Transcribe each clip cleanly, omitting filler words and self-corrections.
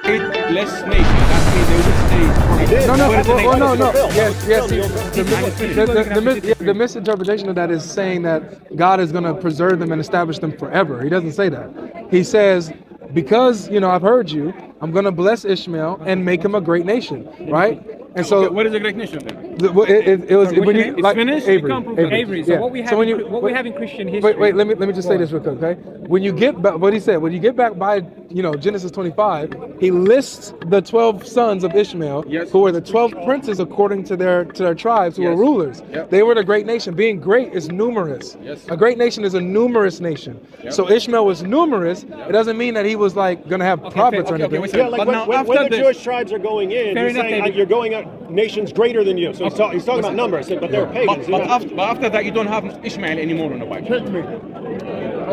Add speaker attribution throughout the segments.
Speaker 1: less nation. That means they would stay.
Speaker 2: No. Yes. The misinterpretation of that is saying that God is going to preserve them and establish them forever. He doesn't say that. He says, because I've heard you, I'm going to bless Ishmael and make him a great nation, right? And so,
Speaker 1: what is a great nation then?
Speaker 2: It was when you like
Speaker 1: finished?
Speaker 2: Avery.
Speaker 3: So what we have in Christian history.
Speaker 2: Wait. Let me just say this real quick, okay? When you get back, what he said, when you get back by Genesis 25, he lists the 12 sons of Ishmael, who were the 12 princes according to their tribes, who were rulers.
Speaker 1: Yep.
Speaker 2: They were the great nation. Being great is numerous.
Speaker 1: Yes.
Speaker 2: A great nation is a numerous nation.
Speaker 1: Yep.
Speaker 2: So Ishmael was numerous. It doesn't mean that he was like going to have prophets or anything.
Speaker 4: Yeah, like when the Jewish tribes are going in, he's saying you're going at nations greater than you. So he's talking about numbers, but they're pagans.
Speaker 1: But after that, you don't have Ishmael anymore in the Bible.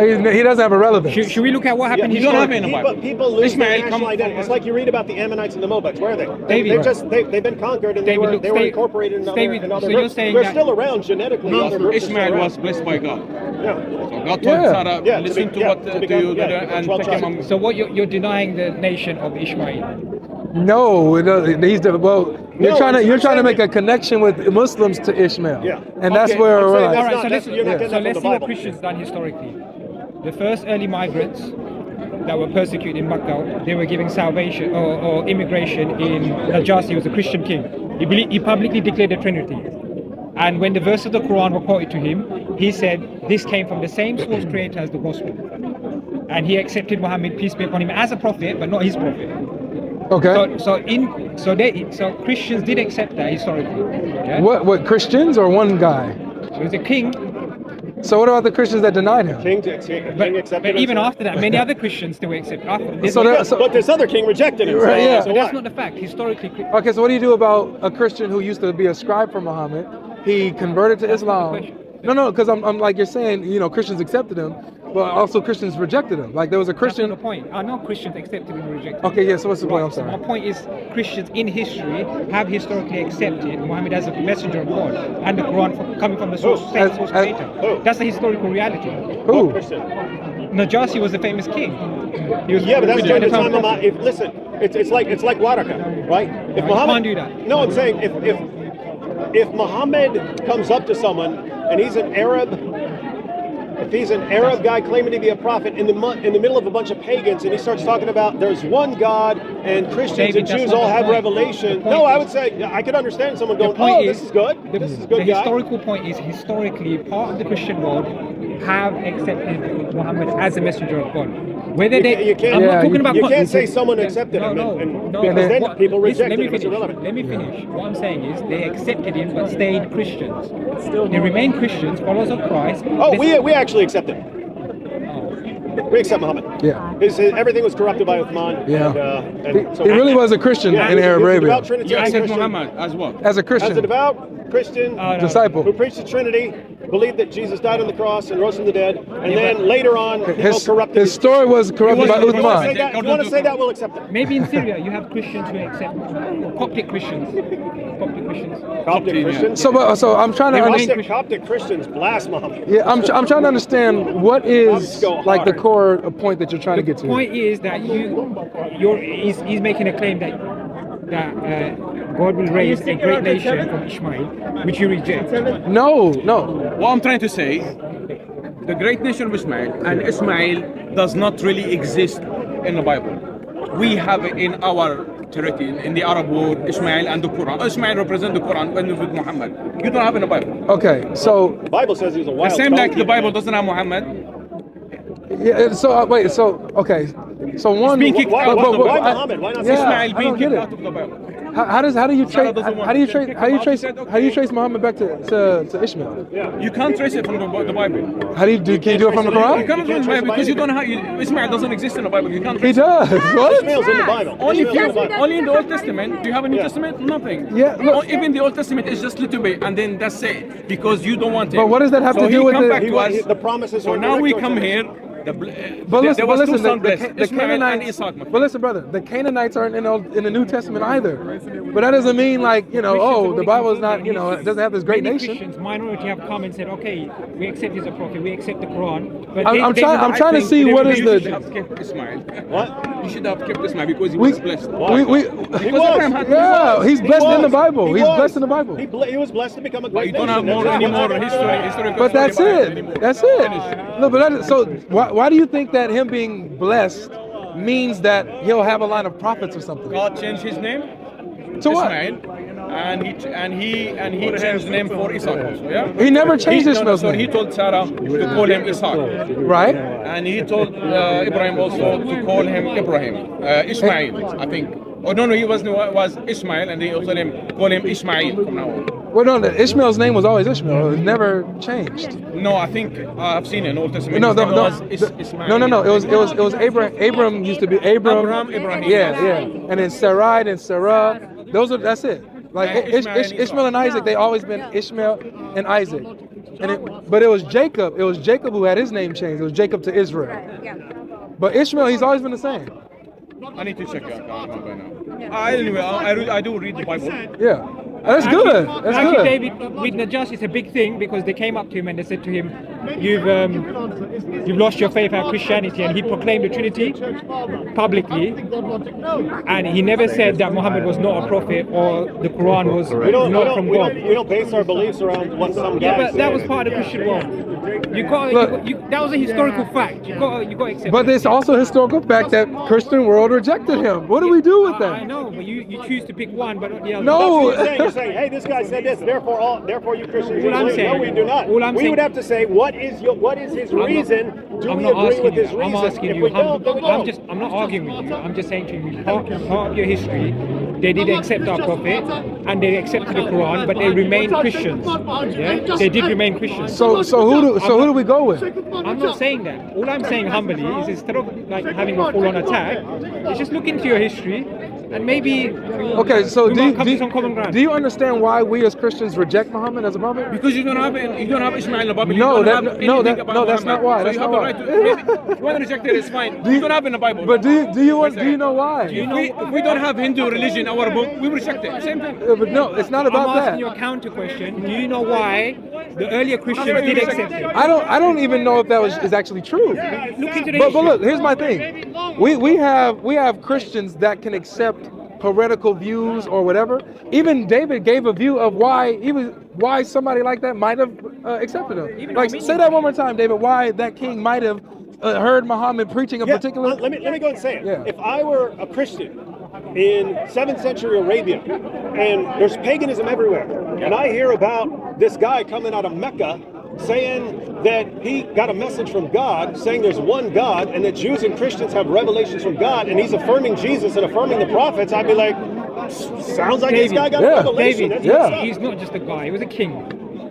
Speaker 2: He doesn't have a relevance.
Speaker 3: Should we look at what happened?
Speaker 1: You don't have it in the Bible.
Speaker 4: People lose their
Speaker 1: Ishmael
Speaker 4: national identity. It's like you read about the Ammonites and the Moabites. Where are they?
Speaker 3: David.
Speaker 4: They've been conquered and they were incorporated in other
Speaker 3: so you're
Speaker 4: groups.
Speaker 3: saying
Speaker 4: They're
Speaker 3: that
Speaker 4: still around genetically. Other groups are still
Speaker 1: Ishmael
Speaker 4: around.
Speaker 1: was blessed by God.
Speaker 4: Yeah.
Speaker 1: So God told Sarah, listen to what to you and take him.
Speaker 3: So what you're denying the nation of Ishmael?
Speaker 2: No, you're trying to make a connection with Muslims to Ishmael.
Speaker 4: Yeah.
Speaker 2: And that's where we're at.
Speaker 3: All right, so let's
Speaker 4: you're not getting that from
Speaker 3: see
Speaker 4: the
Speaker 3: what
Speaker 4: Bible.
Speaker 3: Christians done historically. The first early migrants that were persecuted in Makkah, they were giving salvation or immigration in Najasi, was a Christian king. He publicly declared the Trinity. And when the verse of the Quran were quoted to him, he said this came from the same source creator as the gospel. And he accepted Mohammed, peace be upon him, as a prophet, but not his prophet.
Speaker 2: Okay.
Speaker 3: So Christians did accept that historically. Yeah?
Speaker 2: What Christians or one guy?
Speaker 3: He was a king.
Speaker 2: So what about the Christians that denied him?
Speaker 4: King accepted
Speaker 3: But even
Speaker 4: him.
Speaker 3: after that, many other Christians still accept.
Speaker 4: But this other king rejected him.
Speaker 2: Right, yeah.
Speaker 3: So that's not the fact. Historically,
Speaker 2: Okay, so what do you do about a Christian who used to be a scribe for Muhammad? He converted to Islam. No, because I'm like you're saying, Christians accepted him, but also Christians rejected him. Like there was a Christian.
Speaker 3: That's not the point. I know Christians accepted and rejected.
Speaker 2: Okay, yeah. So what's the point? I'm
Speaker 3: So
Speaker 2: sorry.
Speaker 3: my point is, Christians in history have historically accepted Muhammad as a messenger of God and the Quran coming from the source creator. That's the historical reality.
Speaker 2: Who?
Speaker 3: Najasi was the famous king. He was
Speaker 4: Yeah, but that's during the time of
Speaker 3: prophet.
Speaker 4: listen, it's like Waraka, right? If
Speaker 3: You can't do that.
Speaker 4: No, I'm saying if Muhammad comes up to someone and he's an Arab, if he's an Arab guy claiming to be a prophet in the middle of a bunch of pagans, and he starts talking about there's one God and Christians
Speaker 3: David,
Speaker 4: and
Speaker 3: that's
Speaker 4: Jews
Speaker 3: not
Speaker 4: all
Speaker 3: the
Speaker 4: have
Speaker 3: point.
Speaker 4: revelation.
Speaker 3: The point
Speaker 4: No, I
Speaker 3: is-
Speaker 4: would say I could understand someone
Speaker 3: The
Speaker 4: going,
Speaker 3: point
Speaker 4: "Oh,
Speaker 3: is,
Speaker 4: this is good. This is a good
Speaker 3: the
Speaker 4: guy."
Speaker 3: historical point is, historically, part of the Christian world have accepted Muhammad as a messenger of God. Whether
Speaker 4: You
Speaker 3: they,
Speaker 4: can't-
Speaker 3: I'm
Speaker 2: Yeah,
Speaker 3: not talking about.
Speaker 4: You can't say someone accepted him,
Speaker 3: No,
Speaker 4: because then
Speaker 3: What-
Speaker 4: people
Speaker 3: listen,
Speaker 4: reject
Speaker 3: let me
Speaker 4: him. It's
Speaker 3: finish.
Speaker 4: irrelevant.
Speaker 3: Let me finish. What I'm saying is, they accepted him but stayed Christians. They remain Christians, followers of Christ.
Speaker 4: Oh, we actually accept him. We accept Muhammad.
Speaker 2: Yeah.
Speaker 4: Everything was corrupted by Uthman.
Speaker 2: Yeah.
Speaker 4: And so
Speaker 2: He really was a Christian
Speaker 4: Yeah,
Speaker 2: in
Speaker 4: he was
Speaker 2: Arab
Speaker 4: a
Speaker 2: Arabia.
Speaker 4: devout Trinitarian
Speaker 1: Accept
Speaker 4: Christian.
Speaker 1: Muhammad as well.
Speaker 2: As a
Speaker 4: As a
Speaker 2: Christian
Speaker 4: devout Christian
Speaker 2: disciple.
Speaker 4: who preached the Trinity, believed that Jesus died on the cross and rose from the dead, and then later on he was corrupted.
Speaker 2: His story was corrupted by
Speaker 4: You want to say
Speaker 2: Uthman.
Speaker 4: that? You want to say that? We'll accept it.
Speaker 3: Maybe in Syria you have Christians who accept Coptic Christians. Coptic Christians.
Speaker 4: Coptic Christians.
Speaker 2: So I'm trying to understand.
Speaker 4: Coptic Christians blast Muhammad.
Speaker 2: Yeah, I'm trying to understand what is
Speaker 4: Go
Speaker 2: like the
Speaker 4: hard.
Speaker 2: core point that you're trying to get
Speaker 3: The
Speaker 2: to.
Speaker 3: point is that he's making a claim that God will raise a great nation from Ishmael, which you reject.
Speaker 2: No.
Speaker 1: What I'm trying to say, the great nation of Ishmael and Ishmael does not really exist in the Bible. We have it in our territory, in the Arab world, Ishmael and the Quran. Ishmael represents the Quran when with Muhammad. You don't have it in the Bible.
Speaker 2: Okay, so
Speaker 4: The Bible says he was a
Speaker 1: The
Speaker 4: wild
Speaker 1: same like
Speaker 4: donkey.
Speaker 1: the Bible doesn't have Muhammad.
Speaker 2: yeah, okay, so one.
Speaker 1: being kicked out.
Speaker 4: Why Muhammad? Why not
Speaker 2: Yeah,
Speaker 1: Ishmael
Speaker 2: I
Speaker 1: being
Speaker 2: don't get
Speaker 1: kicked
Speaker 2: it.
Speaker 1: out of the Bible.
Speaker 2: How do you trace
Speaker 1: doesn't want
Speaker 2: how do you
Speaker 1: to
Speaker 2: trace
Speaker 1: kick
Speaker 2: how do you
Speaker 1: him out.
Speaker 2: trace
Speaker 1: He said,
Speaker 2: how do you
Speaker 1: okay.
Speaker 2: trace Muhammad back to Ishmael?
Speaker 1: You can't trace it from the Bible.
Speaker 2: How do you do? Can you do it from the
Speaker 1: You
Speaker 2: Quran?
Speaker 1: can't from the Bible because you don't have Ishmael doesn't exist in the Bible. You can't.
Speaker 2: He
Speaker 1: Trace it.
Speaker 2: does. What?
Speaker 4: Ishmael's in the Bible.
Speaker 1: Only
Speaker 4: Ishmael's in the Bible.
Speaker 1: only in the Old Testament. Do you have a New Testament? Nothing.
Speaker 2: Yeah, look.
Speaker 1: Even the Old Testament is just a little bit, and then that's it because you don't want it.
Speaker 2: But what does that have
Speaker 1: so
Speaker 2: to do
Speaker 1: he
Speaker 2: with
Speaker 1: come
Speaker 2: the-
Speaker 1: back to us.
Speaker 4: The promises
Speaker 1: So
Speaker 4: are
Speaker 1: now
Speaker 4: direct
Speaker 1: we
Speaker 4: to
Speaker 1: come
Speaker 4: us.
Speaker 1: here
Speaker 2: But listen,
Speaker 1: there was two
Speaker 2: the
Speaker 1: sons blessed,
Speaker 2: the
Speaker 1: Ishmael and
Speaker 2: Canaanites.
Speaker 1: Isaac. my
Speaker 2: But
Speaker 1: friend.
Speaker 2: listen, brother, the Canaanites aren't in the New Testament either. But that doesn't mean like the Bible is not it doesn't have this great
Speaker 3: Many
Speaker 2: nation.
Speaker 3: Christians, minority, have come and said, okay, we accept he's a prophet, we accept the Quran. But
Speaker 2: I'm trying to
Speaker 1: I
Speaker 2: see
Speaker 1: think
Speaker 2: what
Speaker 1: you
Speaker 2: is
Speaker 1: should
Speaker 2: the.
Speaker 1: have kept Ismail.
Speaker 4: What?
Speaker 1: You should have kept Ismail because he
Speaker 2: We,
Speaker 1: was blessed.
Speaker 2: we,
Speaker 4: He
Speaker 1: Because Abraham
Speaker 4: was.
Speaker 1: had
Speaker 2: yeah, he's
Speaker 4: He
Speaker 2: blessed in
Speaker 4: was.
Speaker 2: the Bible.
Speaker 4: He
Speaker 2: He's
Speaker 4: was.
Speaker 2: blessed in the Bible.
Speaker 4: He was blessed to become a
Speaker 1: But
Speaker 4: great
Speaker 1: you don't have
Speaker 4: nation.
Speaker 1: more anymore historical
Speaker 2: But that's
Speaker 1: story behind
Speaker 2: it.
Speaker 1: anymore.
Speaker 2: That's it.
Speaker 1: Finished.
Speaker 2: No, but so why do you think that him being blessed means that he'll have a line of prophets or something?
Speaker 1: God changed his name
Speaker 2: To what?
Speaker 1: Ismail, and he changed the name for Isaac also, yeah?
Speaker 2: He never changed
Speaker 1: No,
Speaker 2: Ishmael's
Speaker 1: so he
Speaker 2: name,
Speaker 1: told Sarah to call him Isaac,
Speaker 2: right?
Speaker 1: and he told Ibrahim also to call him Ibrahim, Ishmael, I think. Oh no, he was Ishmael, and they also call him Ishmael from now on.
Speaker 2: Well, no, Ishmael's name was always Ishmael. It was never changed.
Speaker 1: No, I think I've seen it in Old Testament.
Speaker 2: No,
Speaker 1: His
Speaker 2: no,
Speaker 1: name
Speaker 2: no,
Speaker 1: was Ismail.
Speaker 2: no. It was Abraham. Abram used to be Abram.
Speaker 1: Ibrahim.
Speaker 2: Yeah. And then Sarai and Sarah. That's it. Like
Speaker 1: Yeah, Ishmael and Isaac.
Speaker 2: Ishmael and Isaac, they always been Ishmael and Isaac. But it was Jacob. It was Jacob who had his name changed. It was Jacob to Israel. But Ishmael, he's always been the same.
Speaker 1: I need to check it. I can't remember now. Anyway, I do read the Bible.
Speaker 2: Yeah. That's good. That's
Speaker 3: Actually,
Speaker 2: good.
Speaker 3: David, with Najash, it's a big thing because they came up to him and they said to him, you've lost your faith in Christianity, and he proclaimed the Trinity publicly, and he never said that Muhammad was not a prophet or the Quran was not from God.
Speaker 4: We don't base our beliefs around what some guys
Speaker 3: Yeah, but that
Speaker 4: say.
Speaker 3: was part of the Christian world. That was a historical fact. You got to accept.
Speaker 2: But it's also a historical fact that Christian world rejected him. What do we do with
Speaker 3: I
Speaker 2: that?
Speaker 3: know, but you choose to pick one, but not the other.
Speaker 2: No.
Speaker 4: You're saying, hey, this guy said this, therefore you Christians.
Speaker 3: All I'm
Speaker 4: believe.
Speaker 3: saying-
Speaker 4: No, we do not.
Speaker 3: all I'm
Speaker 4: we
Speaker 3: saying-
Speaker 4: would have to say, what is his reason? Do
Speaker 3: I'm
Speaker 4: we
Speaker 3: not
Speaker 4: agree
Speaker 3: asking
Speaker 4: with
Speaker 3: you.
Speaker 4: his reason?
Speaker 3: I'm asking
Speaker 4: If
Speaker 3: you.
Speaker 4: we don't, then we don't.
Speaker 3: I'm not arguing with you. I'm just saying to you, part of your history, they did accept our prophet and they accepted the Quran, but they remained Christians. Yeah, they did remain Christians.
Speaker 2: So who do we go with?
Speaker 3: I'm not saying that. All I'm saying humbly is instead of like having a full-on attack, is just look into your history and maybe
Speaker 2: Okay, so
Speaker 3: we might come to some common ground.
Speaker 2: do you understand why we as Christians reject Muhammad as a prophet?
Speaker 1: Because you don't have Ishmael in the Bible.
Speaker 2: No,
Speaker 1: you don't
Speaker 2: that-
Speaker 1: have
Speaker 2: no,
Speaker 1: anything
Speaker 2: that-
Speaker 1: about
Speaker 2: no, that's
Speaker 1: Muhammad.
Speaker 2: not why,
Speaker 1: So
Speaker 2: that's
Speaker 1: you have
Speaker 2: not
Speaker 1: the right to. Maybe, if you want to reject it, it's fine. You don't have it in the Bible.
Speaker 2: But do you know why?
Speaker 1: If we don't have Hindu religion in our book, we reject it. Same thing.
Speaker 2: But no, it's not
Speaker 3: I'm
Speaker 2: about
Speaker 3: asking
Speaker 2: that.
Speaker 3: you a counter question. Do you know why the earlier Christians did accept it?
Speaker 2: I don't even know if that is actually true.
Speaker 3: Look into the
Speaker 2: But
Speaker 3: history.
Speaker 2: look, here's my thing. We have Christians that can accept heretical views or whatever. Even David gave a view of why somebody like that might have accepted him. Like, say that one more time, David. Why that king might have heard Muhammad preaching a particular.
Speaker 4: Let me go and say it.
Speaker 2: Yeah.
Speaker 4: If I were a Christian in 7th century Arabia, and there's paganism everywhere, and I hear about this guy coming out of Mecca saying that he got a message from God saying there's one God and that Jews and Christians have revelations from God, and he's affirming Jesus and affirming the prophets, I'd be like, sounds like this guy got a
Speaker 2: Yeah.
Speaker 4: revelation.
Speaker 3: David,
Speaker 4: That's
Speaker 2: Yeah.
Speaker 4: what's up.
Speaker 3: he's not just a guy, he was a king.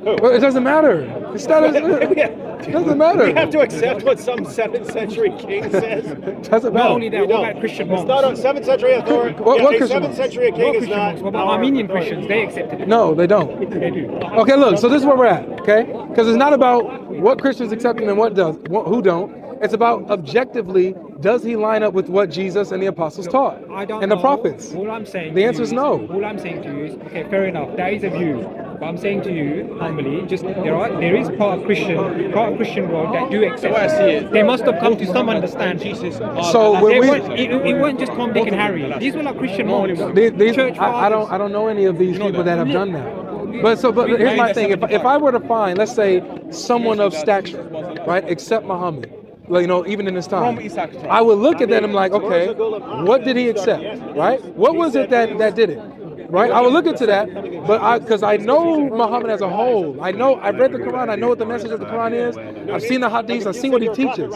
Speaker 2: Well, it doesn't matter. It doesn't matter.
Speaker 4: We have to accept what some 7th century king says.
Speaker 2: Doesn't
Speaker 3: Not
Speaker 2: matter.
Speaker 3: only that,
Speaker 4: We
Speaker 3: what
Speaker 4: don't.
Speaker 3: about Christian
Speaker 4: It's
Speaker 3: monks?
Speaker 4: not a 7th century authority.
Speaker 2: What
Speaker 4: a
Speaker 2: Christian
Speaker 4: 7th
Speaker 2: monks?
Speaker 4: century king
Speaker 3: What
Speaker 4: is
Speaker 3: Christian
Speaker 4: not.
Speaker 3: monks? What about
Speaker 4: our
Speaker 3: Armenian
Speaker 4: authority.
Speaker 3: Christians? They accepted it.
Speaker 2: No, they don't.
Speaker 3: They do.
Speaker 2: Okay, look. So this is where we're at. Okay, because it's not about what Christians accept and who don't. It's about objectively, does he line up with what Jesus and the apostles taught
Speaker 3: I don't
Speaker 2: and the
Speaker 3: know.
Speaker 2: prophets?
Speaker 3: All I'm saying.
Speaker 2: The
Speaker 3: to
Speaker 2: answer
Speaker 3: you
Speaker 2: is no.
Speaker 3: All I'm saying to you is, okay, fair enough. That is a view. But I'm saying to you, humbly, just there is part of Christian world that do accept.
Speaker 1: I see it.
Speaker 3: They must have come to some understanding.
Speaker 1: Jesus.
Speaker 2: So when
Speaker 3: It weren't just Tom, Dick, and Harry. These were like Christian monks.
Speaker 2: These,
Speaker 3: Church
Speaker 2: I
Speaker 3: fathers.
Speaker 2: don't know any of these people that have done that. But here's my thing. If I were to find, let's say, someone of stature, right, except Muhammad, like, even in his time,
Speaker 1: From Isaac's time.
Speaker 2: I would look at that and I'm like, okay, what did he accept, right? What was it that did it? Right, I would look into that, but because I know Muhammad as a whole, I've read the Quran, I know what the message of the Quran is. I've seen the hadiths, I've seen what he teaches.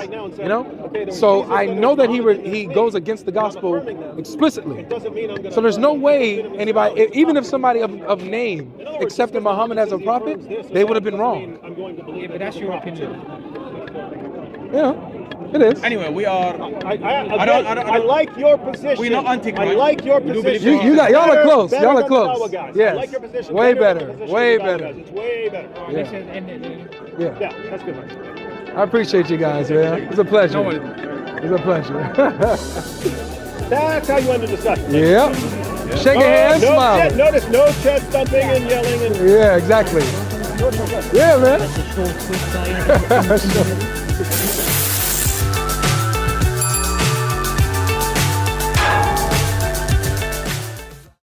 Speaker 2: So I know that he goes against the gospel explicitly. So there's no way anybody, even if somebody of name accepted Muhammad as a prophet, they would have been wrong.
Speaker 3: Yeah, but that's your opinion.
Speaker 2: Yeah, it is.
Speaker 1: Anyway, we are.
Speaker 4: I like your position.
Speaker 1: We're not anti-Christ.
Speaker 4: I like your
Speaker 1: We do
Speaker 4: position.
Speaker 1: believe
Speaker 2: Y'all are close.
Speaker 4: Better
Speaker 2: Y'all are
Speaker 4: than the
Speaker 2: close.
Speaker 4: Dawa guys.
Speaker 2: Yes.
Speaker 4: I like your position.
Speaker 2: Way
Speaker 4: than the
Speaker 2: better.
Speaker 4: position
Speaker 2: Way
Speaker 4: the Dawa
Speaker 2: better.
Speaker 4: guys. It's way better.
Speaker 3: Let's just end it then.
Speaker 2: Yeah.
Speaker 4: Yeah, that's good.
Speaker 2: I appreciate you guys, man. It's a pleasure.
Speaker 1: No worries.
Speaker 2: It's a pleasure.
Speaker 4: That's how you end the discussion.
Speaker 2: Yep. Shake a hand,
Speaker 4: no
Speaker 2: smile.
Speaker 4: Chest, notice no chest thumping and yelling. And
Speaker 2: Yeah, exactly. Yeah, man.
Speaker 5: That's a short twist,